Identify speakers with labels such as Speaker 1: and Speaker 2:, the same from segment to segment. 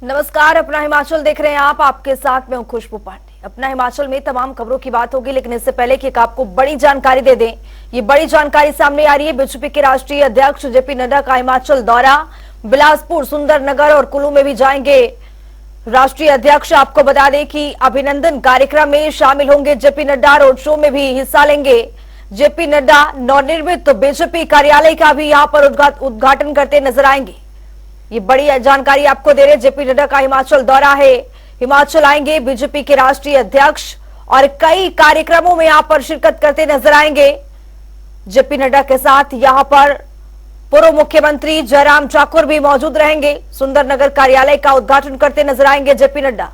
Speaker 1: नमस्कार, अपना हिमाचल देख रहे हैं आप। आपके साथ मैं हूं खुशबू पांडे। अपना हिमाचल में तमाम खबरों की बात होगी, लेकिन इससे पहले कि आपको बड़ी जानकारी दे दें, ये बड़ी जानकारी सामने आ रही है। बीजेपी के राष्ट्रीय अध्यक्ष जेपी नड्डा का हिमाचल दौरा, बिलासपुर, सुंदरनगर और कुल्लू में भी जाएंगे राष्ट्रीय अध्यक्ष। आपको बता दें कि अभिनंदन कार्यक्रम में शामिल होंगे जेपी नड्डा, रोड शो में भी हिस्सा लेंगे जेपी नड्डा। नवनिर्मित बीजेपी कार्यालय का भी यहां पर उद्घाटन करते नजर आएंगे। ये बड़ी जानकारी आपको दे रहे हैं। जेपी नड्डा का हिमाचल दौरा है, हिमाचल आएंगे बीजेपी के राष्ट्रीय अध्यक्ष और कई कार्यक्रमों में यहां पर शिरकत करते नजर आएंगे। जेपी नड्डा के साथ यहां पर पूर्व मुख्यमंत्री जयराम ठाकुर भी मौजूद रहेंगे। सुंदरनगर कार्यालय का उद्घाटन करते नजर आएंगे जेपी नड्डा।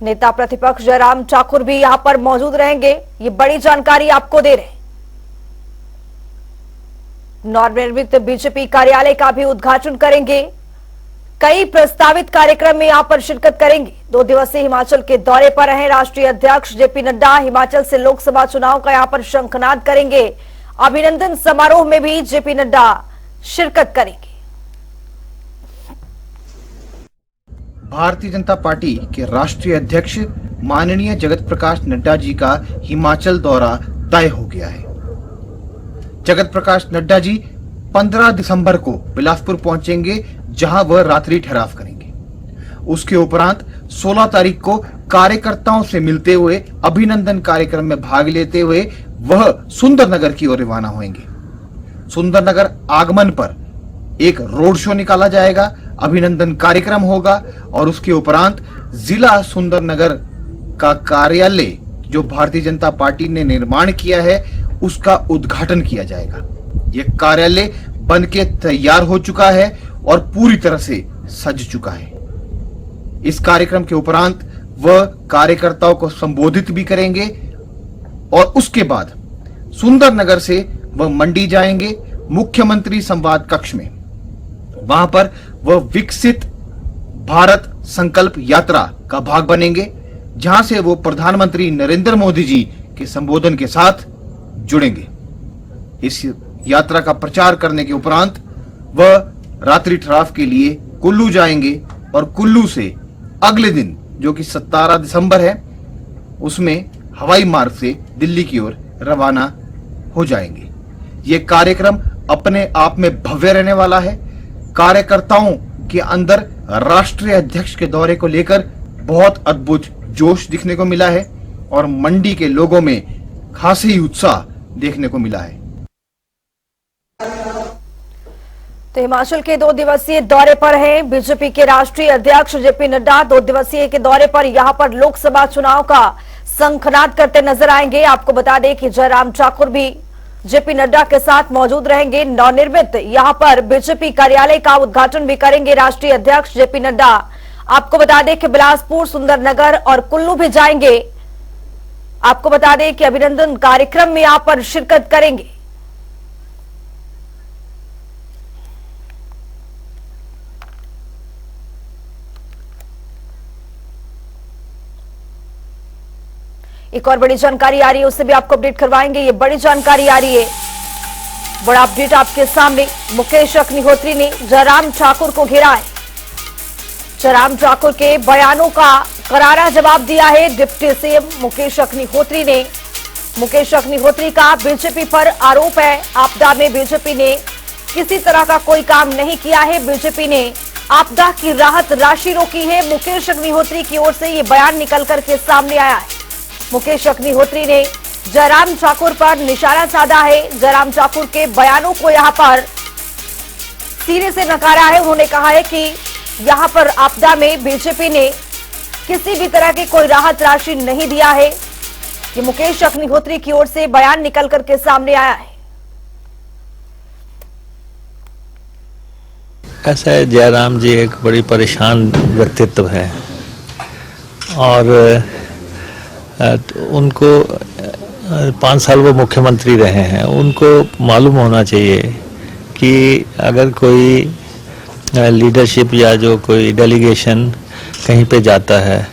Speaker 1: नेता प्रतिपक्ष जयराम ठाकुर भी यहां पर मौजूद रहेंगे। ये बड़ी जानकारी आपको दे रहे हैं। नवनिर्मित बीजेपी कार्यालय का भी उद्घाटन करेंगे। कई प्रस्तावित कार्यक्रम में यहां पर शिरकत करेंगे। 2 दिवसीय हिमाचल के दौरे पर हैं राष्ट्रीय अध्यक्ष जेपी नड्डा। हिमाचल से लोकसभा चुनाव का यहां पर शंखनाद करेंगे। अभिनंदन समारोह में भी जेपी नड्डा शिरकत करेंगे।
Speaker 2: भारतीय जनता पार्टी के राष्ट्रीय अध्यक्ष माननीय जगत प्रकाश नड्डा जी का हिमाचल दौरा तय हो गया है। जगत प्रकाश नड्डा जी 15 दिसंबर को बिलासपुर पहुंचेंगे, जहां वह रात्रि ठहराव करेंगे। उसके उपरांत 16 तारीख को कार्यकर्ताओं से मिलते हुए अभिनंदन कार्यक्रम में भाग लेते हुए वह सुंदरनगर की ओर रवाना होंगे। सुंदरनगर आगमन पर एक रोड शो निकाला जाएगा, अभिनंदन कार्यक्रम होगा और उसके उपरांत जिला सुंदरनगर का कार्यालय जो भारतीय जनता पार्टी ने निर्माण किया है उसका उद्घाटन किया जाएगा। यह कार्यालय बनके तैयार हो चुका है और पूरी तरह से सज चुका है। इस कार्यक्रम के उपरांत वह कार्यकर्ताओं को संबोधित भी करेंगे और उसके बाद सुंदरनगर से वह मंडी जाएंगे मुख्यमंत्री संवाद कक्ष में। वहां पर वह विकसित भारत संकल्प यात्रा का भाग बनेंगे, जहां से वो प्रधानमंत्री नरेंद्र मोदी जी के संबोधन के साथ जुड़ेंगे। इस यात्रा का प्रचार करने के उपरांत वह रात्रि ठहराव के लिए कुल्लू जाएंगे और कुल्लू से अगले दिन जो कि 17 दिसंबर है उसमें हवाई मार्ग से दिल्ली की ओर रवाना हो जाएंगे। यह कार्यक्रम अपने आप में भव्य रहने वाला है। कार्यकर्ताओं के अंदर राष्ट्रीय अध्यक्ष के दौरे को लेकर बहुत अद्भुत जोश दिखने को मिला है और मंडी के लोगों में खासी ही उत्साह देखने को मिला है।
Speaker 1: तो हिमाचल के 2 दिवसीय दौरे पर हैं बीजेपी के राष्ट्रीय अध्यक्ष जेपी नड्डा। 2 दिवसीय के दौरे पर यहां पर लोकसभा चुनाव का शंखनाद करते नजर आएंगे। आपको बता दें कि जयराम ठाकुर भी जेपी नड्डा के साथ मौजूद रहेंगे। नवनिर्मित यहां पर बीजेपी कार्यालय का उद्घाटन भी करेंगे राष्ट्रीय अध्यक्ष जेपी नड्डा। आपको बता दें कि बिलासपुर, सुंदरनगर और कुल्लू भी जाएंगे। आपको बता दें कि अभिनंदन कार्यक्रम में यहां पर शिरकत करेंगे। एक और बड़ी जानकारी आ रही है, उससे भी आपको अपडेट करवाएंगे। ये बड़ी जानकारी आ रही है, बड़ा अपडेट आपके सामने। मुकेश अग्निहोत्री ने जयराम ठाकुर को घेरा है। जयराम ठाकुर के बयानों का करारा जवाब दिया है डिप्टी सीएम मुकेश अग्निहोत्री ने। मुकेश अग्निहोत्री का बीजेपी पर आरोप है, आपदा में बीजेपी ने किसी तरह का कोई काम नहीं किया है। बीजेपी ने आपदा की राहत राशि रोकी है। मुकेश अग्निहोत्री की ओर से ये बयान निकल करके सामने आया है। मुकेश अग्निहोत्री ने जयराम ठाकुर पर निशाना साधा है। जयराम ठाकुर के बयानों को यहां पर सिरे से नकारा है। उन्होंने कहा है कि यहां पर आपदा में बीजेपी ने किसी भी तरह की कोई राहत राशि नहीं दिया है। ये मुकेश अग्निहोत्री की ओर से बयान निकल करके सामने आया है।
Speaker 3: ऐसा है, जयराम जी एक बड़ी परेशान व्यक्तित्व है और उनको 5 साल वो मुख्यमंत्री रहे हैं। उनको मालूम होना चाहिए कि अगर कोई लीडरशिप या जो कोई डेलीगेशन कहीं पे जाता है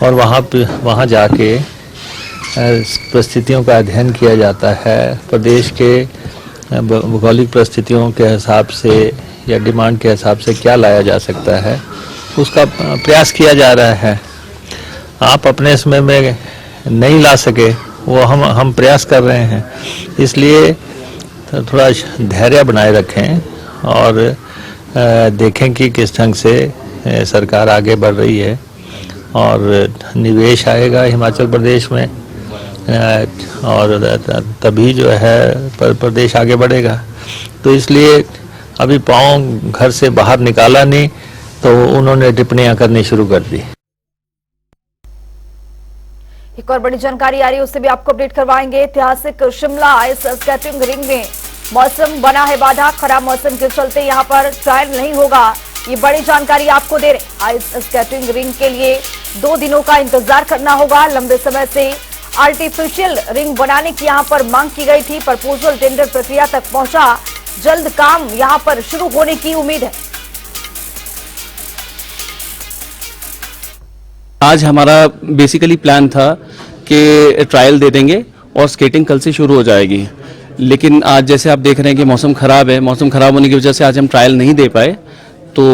Speaker 3: और वहाँ जाके परिस्थितियों का अध्ययन किया जाता है, प्रदेश के भौगोलिक परिस्थितियों के हिसाब से या डिमांड के हिसाब से क्या लाया जा सकता है, उसका प्रयास किया जा रहा है। आप अपने समय में नहीं ला सके, वो हम प्रयास कर रहे हैं, इसलिए थोड़ा धैर्य बनाए रखें और देखें कि किस ढंग से सरकार आगे बढ़ रही है और निवेश आएगा हिमाचल प्रदेश में और तभी जो है प्रदेश आगे बढ़ेगा। तो इसलिए अभी पाँव घर से बाहर निकाला नहीं, तो उन्होंने टिप्पणियां करनी शुरू कर दी।
Speaker 1: एक और बड़ी जानकारी आ रही है, उससे भी आपको अपडेट करवाएंगे। ऐतिहासिक शिमला आइस स्केटिंग रिंग में मौसम बना है बाधा, खराब मौसम के चलते यहां पर ट्रायल नहीं होगा। ये बड़ी जानकारी आपको दे रहे। आइस स्केटिंग रिंग के लिए 2 दिनों का इंतजार करना होगा। लंबे समय से आर्टिफिशियल रिंग बनाने की यहां पर मांग की गई थी। प्रपोजल टेंडर प्रक्रिया तक पहुंचा, जल्द काम यहां पर शुरू होने की उम्मीद है।
Speaker 4: आज हमारा बेसिकली प्लान था कि ट्रायल दे देंगे और स्केटिंग कल से शुरू हो जाएगी, लेकिन आज जैसे आप देख रहे हैं कि मौसम ख़राब है, मौसम ख़राब होने की वजह से आज हम ट्रायल नहीं दे पाए। तो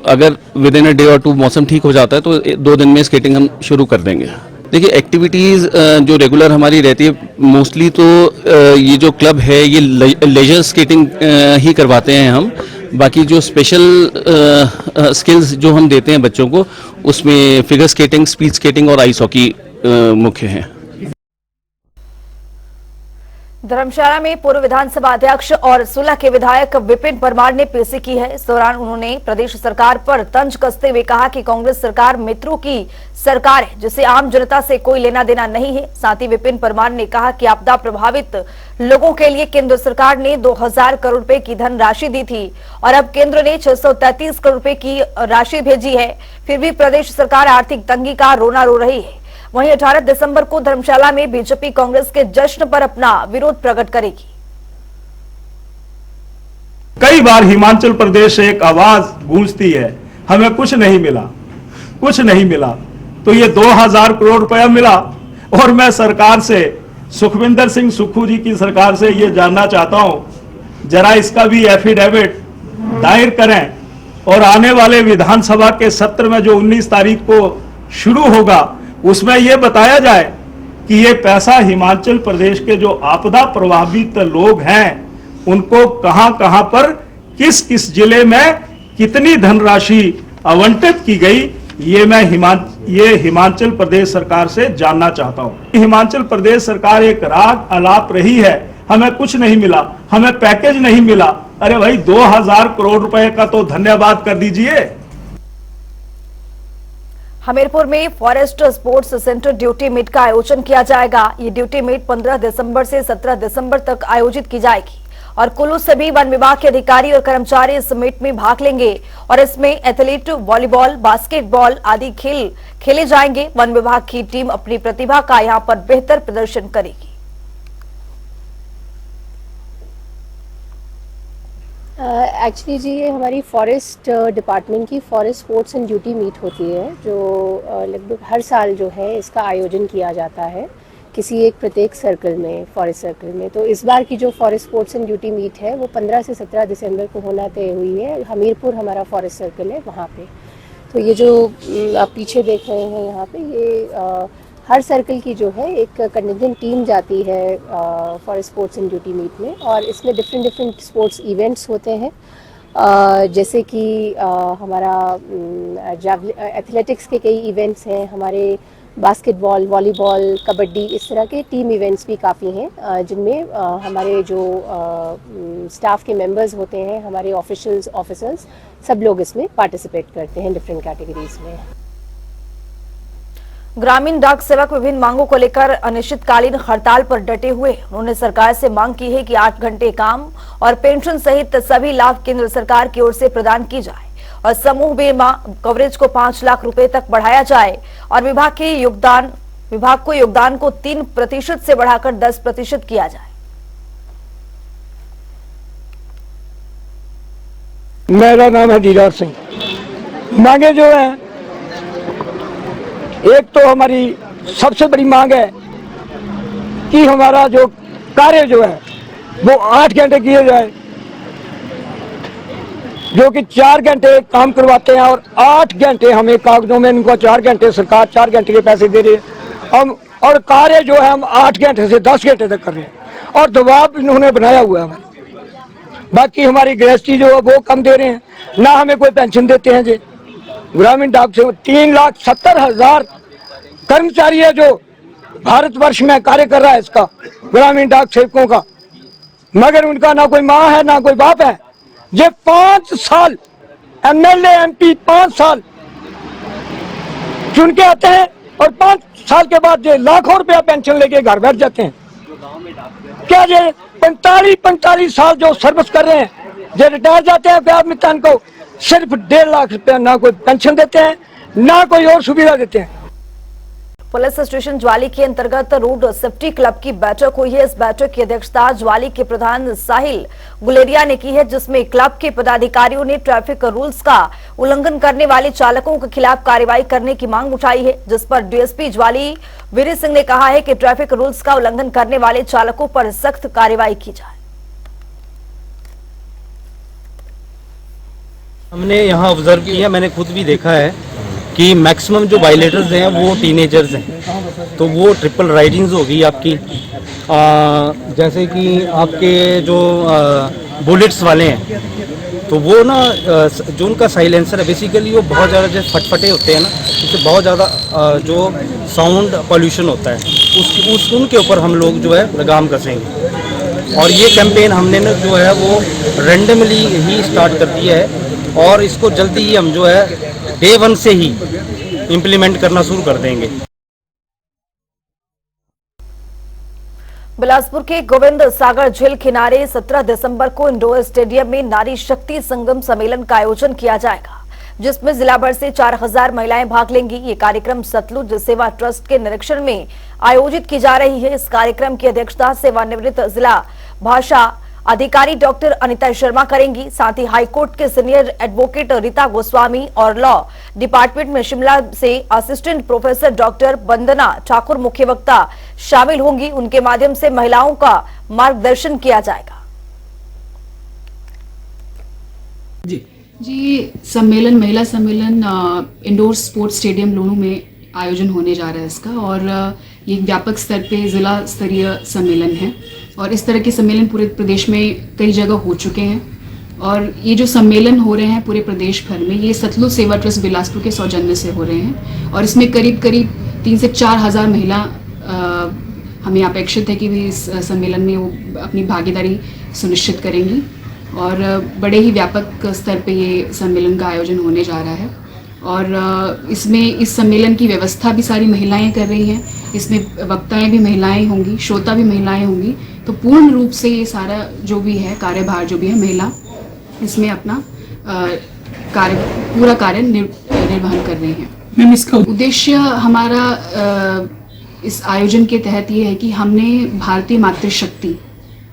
Speaker 4: अगर विद इन अ डे और 2 मौसम ठीक हो जाता है तो 2 दिन में स्केटिंग हम शुरू कर देंगे। देखिए, एक्टिविटीज़ जो रेगुलर हमारी रहती है मोस्टली, तो ये जो क्लब है ये लेजर स्केटिंग ही करवाते हैं हम। बाकी जो स्पेशल स्किल्स जो हम देते हैं बच्चों को, उसमें फिगर स्केटिंग, स्पीड स्केटिंग और आइस हॉकी मुख्य हैं।
Speaker 1: धर्मशाला में पूर्व विधानसभा अध्यक्ष और सुलह के विधायक विपिन परमार ने पेशी की है। इस दौरान उन्होंने प्रदेश सरकार पर तंज कसते हुए कहा कि कांग्रेस सरकार मित्रों की सरकार है, जिसे आम जनता से कोई लेना देना नहीं है। साथ ही विपिन परमार ने कहा कि आपदा प्रभावित लोगों के लिए केंद्र सरकार ने 2000 करोड़ रुपए की धनराशि दी थी और अब केंद्र ने 633 करोड़ रुपए की राशि भेजी है। फिर भी प्रदेश सरकार आर्थिक तंगी का रोना रो रही है। वहीं 18 दिसंबर को धर्मशाला में बीजेपी कांग्रेस के जश्न पर अपना विरोध प्रकट करेगी।
Speaker 5: कई बार हिमाचल प्रदेश से एक आवाज गूंजती है, हमें कुछ नहीं मिला, कुछ नहीं मिला। तो ये 2000 करोड़ रुपया मिला और मैं सरकार से, सुखविंदर सिंह सुक्खू जी की सरकार से ये जानना चाहता हूं, जरा इसका भी एफिडेविट दायर करें और आने वाले विधानसभा के सत्र में जो 19 तारीख को शुरू होगा उसमें यह बताया जाए कि ये पैसा हिमाचल प्रदेश के जो आपदा प्रभावित लोग हैं उनको कहां कहां पर, किस किस जिले में कितनी धनराशि आवंटित की गई, ये हिमाचल प्रदेश सरकार से जानना चाहता हूं। हिमाचल प्रदेश सरकार एक राग अलाप रही है, हमें कुछ नहीं मिला, हमें पैकेज नहीं मिला। अरे भाई, 2000 करोड़ रुपए का तो धन्यवाद कर दीजिए।
Speaker 1: हमीरपुर में forest sports centre duty meet का आयोजन किया जाएगा। ये ड्यूटी मीट 15 दिसंबर से 17 दिसंबर तक आयोजित की जाएगी और कुल्लू से भी वन विभाग के अधिकारी और कर्मचारी इस मीट में भाग लेंगे और इसमें एथलीट, वॉलीबॉल, बास्केटबॉल आदि खेल खेले जाएंगे। वन विभाग की टीम अपनी प्रतिभा का यहां पर बेहतर प्रदर्शन करेगी।
Speaker 6: एक्चुअली जी, ये हमारी फॉरेस्ट डिपार्टमेंट की forest sports and duty meet होती है, जो लगभग हर साल जो है इसका आयोजन किया जाता है किसी एक प्रत्येक सर्कल में, फॉरेस्ट सर्कल में। तो इस बार की जो forest sports and duty meet है वो 15 से 17 दिसंबर को होना तय हुई है। हमीरपुर हमारा फॉरेस्ट सर्कल है, वहाँ पे। तो ये जो आप पीछे देख रहे हैं यहाँ पे, ये हर सर्कल की जो है एक कंटिजेंट टीम जाती है forest sports and duty meet में, और इसमें डिफरेंट स्पोर्ट्स इवेंट्स होते हैं, जैसे कि हमारा एथलेटिक्स के कई इवेंट्स हैं, हमारे बास्केटबॉल, वॉलीबॉल, कबड्डी, इस तरह के टीम इवेंट्स भी काफ़ी हैं, जिनमें हमारे जो स्टाफ के मेंबर्स होते हैं, हमारे ऑफिसर्स सब लोग इसमें पार्टिसिपेट करते हैं डिफरेंट कैटेगरीज में।
Speaker 1: ग्रामीण डाक सेवक विभिन्न मांगों को लेकर अनिश्चितकालीन हड़ताल पर डटे हुए। उन्होंने सरकार से मांग की है कि 8 घंटे काम और पेंशन सहित सभी लाभ केंद्र सरकार की ओर से प्रदान की जाए और समूह बीमा कवरेज को 5 लाख रुपए तक बढ़ाया जाए और विभाग को योगदान को 3% से बढ़ाकर 10% किया जाए।
Speaker 7: मेरा नाम है दीदार सिंह। मांगे जो है, एक तो हमारी सबसे बड़ी मांग है कि हमारा जो कार्य जो है वो 8 घंटे किए जाए। जो कि 4 घंटे काम करवाते हैं और 8 घंटे हमें कागजों में, इनको 4 घंटे सरकार 4 घंटे के पैसे दे रही है हम, और कार्य जो है हम 8 घंटे से 10 घंटे तक कर रहे हैं और दबाव इन्होंने बनाया हुआ है। बाकी हमारी गृहस्थी जो है वो कम दे रहे हैं, ना हमें कोई पेंशन देते हैं जी। ग्रामीण डाक से 3,70,000 कर्मचारी है जो भारतवर्ष में कार्य कर रहा है इसका, ग्रामीण डाक सेवकों का, मगर उनका ना कोई माँ है ना कोई बाप है। ये 5 साल एमएलए एमपी 5 साल चुन के आते हैं और 5 साल के बाद ये लाखों रुपया पेंशन लेके घर बैठ जाते हैं। क्या ये 45 साल जो सर्विस कर रहे हैं, ये रिटायर जाते हैं क्या मितान को सिर्फ 1.5 लाख रुपया ना कोई पेंशन देते हैं ना कोई और सुविधा देते हैं।
Speaker 1: पुलिस स्टेशन ज्वाली के अंतर्गत रोड सेफ्टी क्लब की बैठक हुई है। इस बैठक की अध्यक्षता ज्वाली के प्रधान साहिल गुलेरिया ने की है, जिसमें क्लब के पदाधिकारियों ने ट्रैफिक रूल्स का उल्लंघन करने वाले चालकों के खिलाफ कार्रवाई करने की मांग उठाई है, जिस पर डीएसपी ज्वाली वीर सिंह ने कहा है कि ट्रैफिक रूल्स का उल्लंघन करने वाले चालकों पर सख्त कार्रवाई की जाए।
Speaker 8: हमने यहाँ ऑब्जर्व किया, मैंने खुद भी देखा है कि मैक्सिमम जो वायलेटर्स हैं वो टीनेजर्स हैं, तो वो ट्रिपल राइडिंग्स होगी आपकी। जैसे कि आपके जो बुलेट्स वाले हैं, तो वो ना जो उनका साइलेंसर है बेसिकली वो बहुत ज़्यादा जैसे फटफटे होते हैं ना, उससे बहुत ज़्यादा जो साउंड पॉल्यूशन होता है उनके ऊपर हम लोग जो है लगाम कसेंगे। और ये कैंपेन हमने ना जो है वो रेंडमली ही स्टार्ट कर दिया है और इसको जल्दी ही हम जो है Day 1 से ही इम्प्लीमेंट करना शुरू कर देंगे।
Speaker 1: बिलासपुर के गोविंद सागर झील किनारे 17 दिसंबर को इंडोर स्टेडियम में नारी शक्ति संगम सम्मेलन का आयोजन किया जाएगा, जिसमें जिला भर से 4000 महिलाएं भाग लेंगी। ये कार्यक्रम सतलुज सेवा ट्रस्ट के निरीक्षण में आयोजित की जा रही है। इस कार्यक्रम की अध्यक्षता सेवानिवृत्त जिला भाषा अधिकारी डॉक्टर अनिता शर्मा करेंगी। साथ ही हाईकोर्ट के सीनियर एडवोकेट रीता गोस्वामी और लॉ डिपार्टमेंट में शिमला से असिस्टेंट प्रोफेसर डॉक्टर वंदना ठाकुर मुख्य वक्ता शामिल होंगी। उनके माध्यम से महिलाओं का मार्गदर्शन किया जाएगा।
Speaker 9: जी सम्मेलन, महिला सम्मेलन इंडोर स्पोर्ट्स स्टेडियम लुणू में आयोजन होने जा रहा है इसका, और ये व्यापक स्तर पे जिला स्तरीय सम्मेलन है और इस तरह के सम्मेलन पूरे प्रदेश में कई जगह हो चुके हैं। और ये जो सम्मेलन हो रहे हैं पूरे प्रदेश भर में, ये सतलुज सेवा ट्रस्ट बिलासपुर के सौजन्य से हो रहे हैं और इसमें करीब 3 से 4 हज़ार महिला हमें अपेक्षित है कि भी इस सम्मेलन में वो अपनी भागीदारी सुनिश्चित करेंगी और बड़े ही व्यापक स्तर पे ये सम्मेलन का आयोजन होने जा रहा है। और इसमें इस सम्मेलन की व्यवस्था भी सारी महिलाएं कर रही हैं, इसमें वक्ताएं भी महिलाएं होंगी, श्रोता भी महिलाएं होंगी, तो पूर्ण रूप से ये सारा जो भी है कार्यभार जो भी है महिला इसमें अपना पूरा कार्य निर्वहन कर रही हैं। मैम इसका उद्देश्य हमारा इस आयोजन के तहत ये है कि हमने भारतीय मातृशक्ति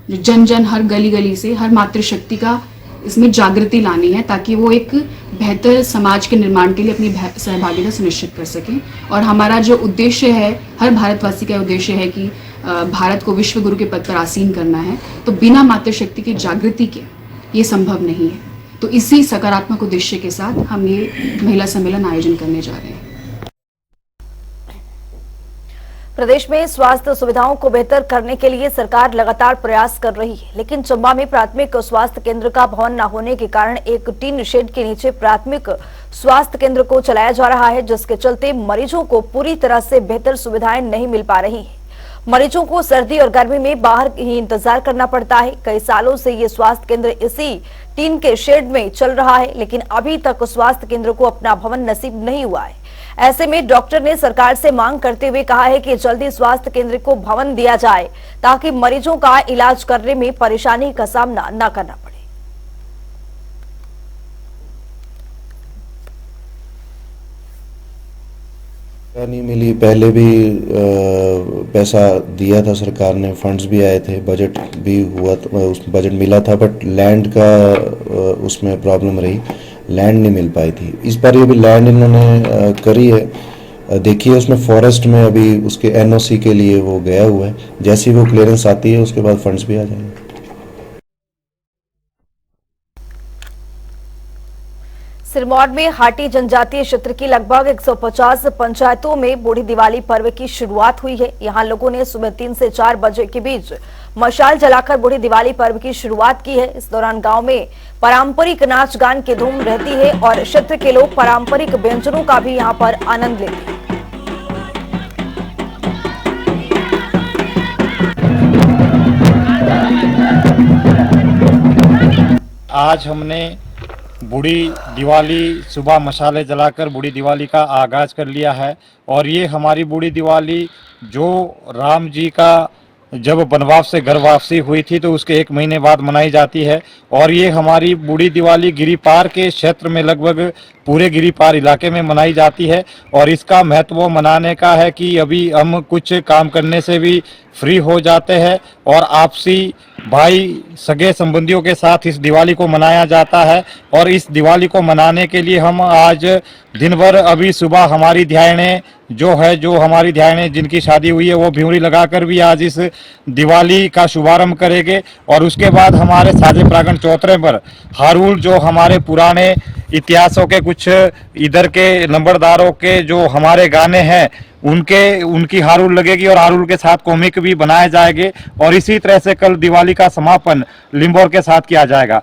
Speaker 9: जो जन जन हर गली गली से हर मातृशक्ति का इसमें जागृति लानी है, ताकि वो एक बेहतर समाज के निर्माण के लिए अपनी सहभागिता सुनिश्चित कर सकें। और हमारा जो उद्देश्य है, हर भारतवासी का उद्देश्य है कि भारत को विश्व गुरु के पद पर आसीन करना है, तो बिना मातृशक्ति की जागृति के ये संभव नहीं है। तो इसी सकारात्मक उद्देश्य के साथ हम ये महिला सम्मेलन आयोजन करने जा रहे हैं।
Speaker 1: प्रदेश में स्वास्थ्य सुविधाओं को बेहतर करने के लिए सरकार लगातार प्रयास कर रही है, लेकिन चंबा में प्राथमिक स्वास्थ्य केंद्र का भवन न होने के कारण एक टीन शेड के नीचे प्राथमिक स्वास्थ्य केंद्र को चलाया जा रहा है, जिसके चलते मरीजों को पूरी तरह से बेहतर सुविधाएं नहीं मिल पा रही है। मरीजों को सर्दी और गर्मी में बाहर ही इंतजार करना पड़ता है। कई सालों से ये स्वास्थ्य केंद्र इसी टीन के शेड में चल रहा है, लेकिन अभी तक स्वास्थ्य केंद्र को अपना भवन नसीब नहीं हुआ है। ऐसे में डॉक्टर ने सरकार से मांग करते हुए कहा है कि जल्दी स्वास्थ्य केंद्र को भवन दिया जाए, ताकि मरीजों का इलाज करने में परेशानी का सामना न करना पड़े।
Speaker 10: नहीं मिली, पहले भी पैसा दिया था सरकार ने, फंड्स भी आए थे, बजट भी हुआ, उस बजट मिला था, बट लैंड का उसमें प्रॉब्लम रही, लैंड नहीं मिल पाई थी। इस बार ये भी लैंड इन्होंने करी है, देखिए उसमें फॉरेस्ट में अभी उसके एनओसी के लिए वो गया हुआ है, जैसी वो क्लियरेंस आती है उसके बाद फंड्स भी आ जाएंगे।
Speaker 1: सिरमौर में हाटी जनजातीय क्षेत्र की लगभग 150 पंचायतों में बूढ़ी दिवाली पर्व की शुरुआत हुई है। यहां लोगों ने सुबह 3 से 4 बजे के बीच मशाल जलाकर बूढ़ी दिवाली पर्व की शुरुआत की है। इस दौरान गांव में पारंपरिक नाच गान की धूम रहती है और क्षेत्र के लोग पारंपरिक व्यंजनों का भी यहां पर आनंद लेते हैं।
Speaker 11: आज हमने बूढ़ी दिवाली सुबह मसाले जलाकर बूढ़ी दिवाली का आगाज़ कर लिया है और ये हमारी बूढ़ी दिवाली जो राम जी का जब वनवास से घर वापसी हुई थी तो उसके 1 महीने बाद मनाई जाती है और ये हमारी बूढ़ी दिवाली गिरिपार के क्षेत्र में लगभग पूरे गिरिपार इलाके में मनाई जाती है और इसका महत्व मनाने का है कि अभी हम कुछ काम करने से भी फ्री हो जाते हैं और आपसी भाई सगे संबंधियों के साथ इस दिवाली को मनाया जाता है। और इस दिवाली को मनाने के लिए हम आज दिन भर अभी सुबह हमारी ध्याने जो हमारी ध्याने जिनकी शादी हुई है वो भ्यूरी लगाकर भी आज इस दिवाली का शुभारंभ करेंगे और उसके बाद हमारे साजे प्रांगण चौतरे पर हारूल जो हमारे पुराने इतिहासों के कुछ इधर के नंबरदारों के जो हमारे गाने हैं उनकी हारूल लगेगी और हारूल के साथ कॉमिक भी बनाए जाएंगे और इसी तरह से कल दिवाली का समापन लिम्बोर के साथ किया जाएगा।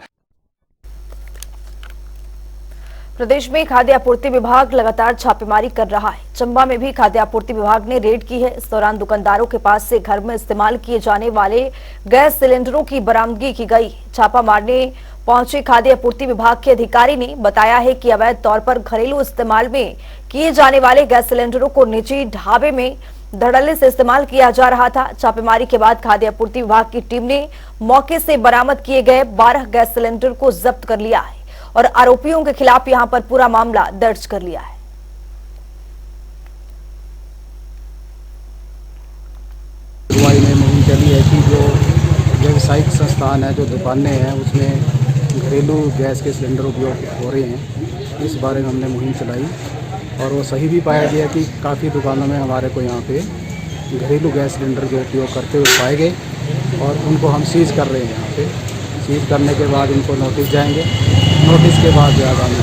Speaker 1: प्रदेश में खाद्य आपूर्ति विभाग लगातार छापेमारी कर रहा है। चंबा में भी खाद्य आपूर्ति विभाग ने रेड की है। इस दौरान दुकानदारों के पास से घर में इस्तेमाल किए जाने वाले गैस सिलेंडरों की बरामदगी की गई। छापा मारने पहुंचे खाद्य आपूर्ति विभाग के अधिकारी ने बताया है कि अवैध तौर पर घरेलू इस्तेमाल में किए जाने वाले गैस सिलेंडरों को निजी ढाबे में धड़ल्ले से इस्तेमाल किया जा रहा था। छापेमारी के बाद खाद्य आपूर्ति विभाग की टीम ने मौके से बरामद किए गए 12 गैस सिलेंडर को जब्त कर लिया है और आरोपियों के खिलाफ यहां पर पूरा मामला दर्ज कर लिया है।
Speaker 12: अगुवाई में मुहिम चली है कि जो व्यावसायिक संस्थान है, जो दुकानें हैं, उसमें घरेलू गैस के सिलेंडर उपयोग हो रहे हैं। इस बारे में हमने मुहिम चलाई और वो सही भी पाया गया कि काफ़ी दुकानों में हमारे को यहाँ पे घरेलू गैस सिलेंडर के उपयोग करते हुए पाए गए और उनको हम सीज कर रहे हैं। यहाँ पे सीज करने के बाद इनको नोटिस जाएंगे, नोटिस के बाद जो आगामी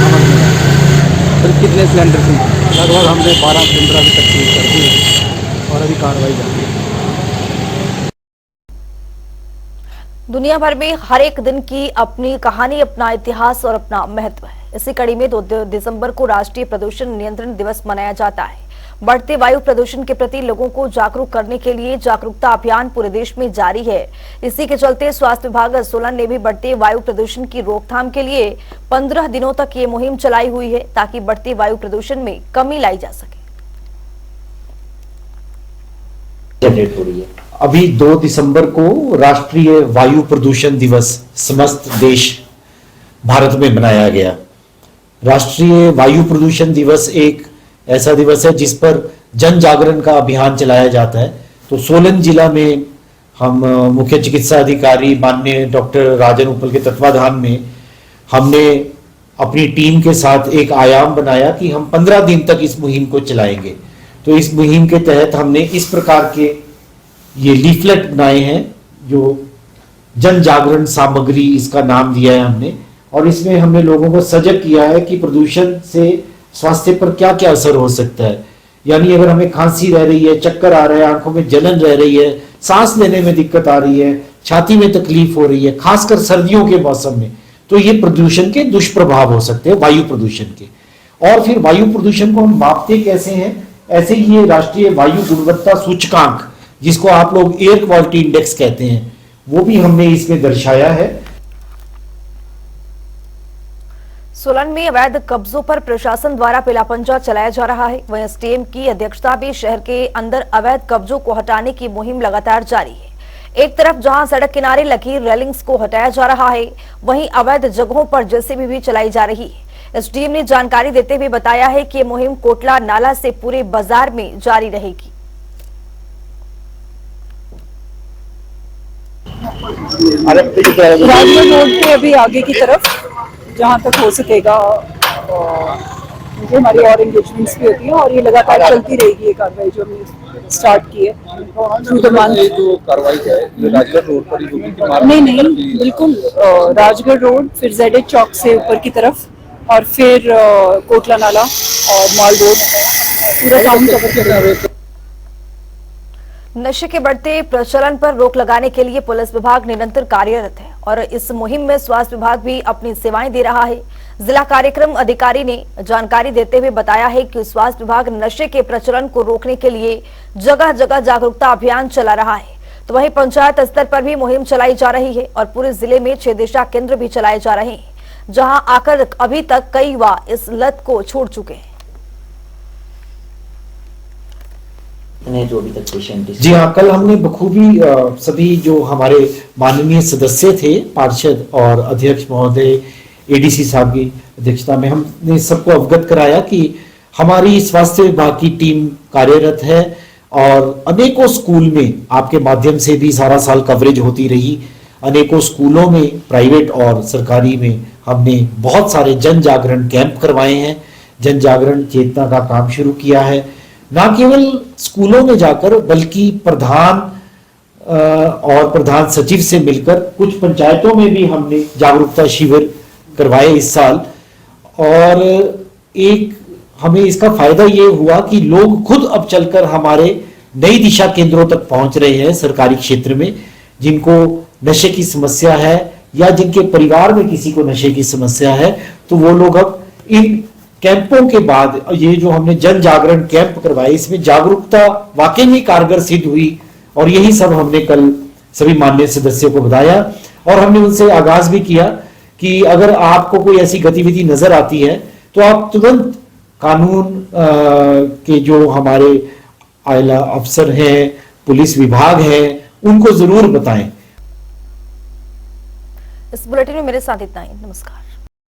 Speaker 12: अमल में आएंगे। फिर कितने सिलेंडर थी? लगभग हमने 12 सिलेंडर अभी तक सीज कर दिए और अभी कार्रवाई जारी है।
Speaker 1: दुनिया भर में हर एक दिन की अपनी कहानी, अपना इतिहास और अपना महत्व है। इसी कड़ी में 2 दिसंबर को राष्ट्रीय प्रदूषण नियंत्रण दिवस मनाया जाता है। बढ़ते वायु प्रदूषण के प्रति लोगों को जागरूक करने के लिए जागरूकता अभियान पूरे देश में जारी है। इसी के चलते स्वास्थ्य विभाग सोलन ने भी बढ़ते वायु प्रदूषण की रोकथाम के लिए 15 दिनों तक ये मुहिम चलाई हुई है ताकि बढ़ते वायु प्रदूषण में कमी लाई जा सके।
Speaker 13: जनरेट हो रही है। अभी 2 दिसंबर को राष्ट्रीय वायु प्रदूषण दिवस समस्त देश भारत में मनाया गया। राष्ट्रीय वायु प्रदूषण दिवस एक ऐसा दिवस है जिस पर जन जागरण का अभियान चलाया जाता है। तो सोलन जिला में हम मुख्य चिकित्सा अधिकारी माननीय डॉक्टर राजन उपल के तत्वाधान में हमने अपनी टीम के साथ एक आयाम बनाया कि हम 15 दिन तक इस मुहिम को चलाएंगे। तो इस मुहिम के तहत हमने इस प्रकार के ये लीफलेट बनाए हैं जो जन जागरण सामग्री इसका नाम दिया है हमने, और इसमें हमने लोगों को सजग किया है कि प्रदूषण से स्वास्थ्य पर क्या क्या असर हो सकता है। यानी अगर हमें खांसी रह रही है, चक्कर आ रहा है, आंखों में जलन रह रही है, सांस लेने में दिक्कत आ रही है, छाती में तकलीफ हो रही है, खासकर सर्दियों के मौसम में, तो ये प्रदूषण के दुष्प्रभाव हो सकते हैं वायु प्रदूषण के। और फिर वायु प्रदूषण को हम मापते कैसे हैं? ऐसे ही ये राष्ट्रीय वायु गुणवत्ता सूचकांक जिसको आप लोग एयर क्वालिटी इंडेक्स कहते हैं, वो भी हमने इसमें दर्शाया है।
Speaker 1: सोलन में अवैध कब्जों पर प्रशासन द्वारा पेलापंजा चलाया जा रहा है। वहीं एसडीएम की अध्यक्षता में शहर के अंदर अवैध कब्जों को हटाने की मुहिम लगातार जारी है। एक तरफ जहां सड़क किनारे लगी रेलिंग्स को हटाया जा रहा है, वहीं अवैध जगहों पर जेसीबी भी चलाई जा रही है। एसडीएम ने जानकारी देते हुए बताया है कि ये मुहिम कोटला नाला से पूरे बाजार में जारी रहेगी।
Speaker 14: राजगढ़ रोड पे अभी आगे की तरफ जहाँ तक हो सकेगा मुझे हमारी और एंगेजमेंट्स भी होती है और ये लगातार चलती रहेगी ये कार्रवाई जो हमने स्टार्ट की है थ्रू द मंथ। कार्रवाई है राजगढ़ रोड पर ही होगी? नहीं, बिल्कुल राजगढ़ रोड, फिर जेड चौक से ऊपर की तरफ और फिर कोटला नाला और मॉल रोड पूरा टाउन कवर करेंगे।
Speaker 1: नशे के बढ़ते प्रचलन पर रोक लगाने के लिए पुलिस विभाग निरंतर कार्यरत है और इस मुहिम में स्वास्थ्य विभाग भी अपनी सेवाएं दे रहा है। जिला कार्यक्रम अधिकारी ने जानकारी देते हुए बताया है कि स्वास्थ्य विभाग नशे के प्रचलन को रोकने के लिए जगह जगह जागरूकता अभियान चला रहा है, तो वहीं पंचायत स्तर पर भी मुहिम चलाई जा रही है और पूरे जिले में 6 दिशा केंद्र भी चलाए जा रहे हैं, जहां आकर अभी तक कई युवा इस लत को छोड़ चुके हैं।
Speaker 13: जो अभी तक पेशेंट जी हाँ, कल हमने बखूबी सभी जो हमारे माननीय सदस्य थे, पार्षद और अध्यक्ष महोदय एडीसी साहब की अध्यक्षता में हमने सबको अवगत कराया कि हमारी स्वास्थ्य विभाग की टीम कार्यरत है और अनेकों स्कूल में आपके माध्यम से भी सारा साल कवरेज होती रही। अनेकों स्कूलों में, प्राइवेट और सरकारी में हमने बहुत सारे जन जागरण कैंप करवाए हैं, जन जागरण चेतना का काम शुरू किया है। ना केवल स्कूलों में जाकर बल्कि प्रधान और प्रधान सचिव से मिलकर कुछ पंचायतों में भी हमने जागरूकता शिविर करवाए इस साल। और एक हमें इसका फायदा ये हुआ कि लोग खुद अब चलकर हमारे नई दिशा केंद्रों तक पहुंच रहे हैं सरकारी क्षेत्र में, जिनको नशे की समस्या है या जिनके परिवार में किसी को नशे की समस्या है, तो वो लोग अब इन कैंपों के बाद ये जो हमने जन जागरण कैंप करवाए, इसमें जागरूकता वाकई में कारगर सिद्ध हुई और यही सब हमने कल सभी माननीय सदस्यों को बताया। और हमने उनसे आगाज भी किया कि अगर आपको कोई ऐसी गतिविधि नजर आती है तो आप तुरंत कानून के जो हमारे आला अफसर हैं, पुलिस विभाग है, उनको जरूर बताएं।
Speaker 1: इस बुलेटिन में मेरे साथ इतना ही। नमस्कार।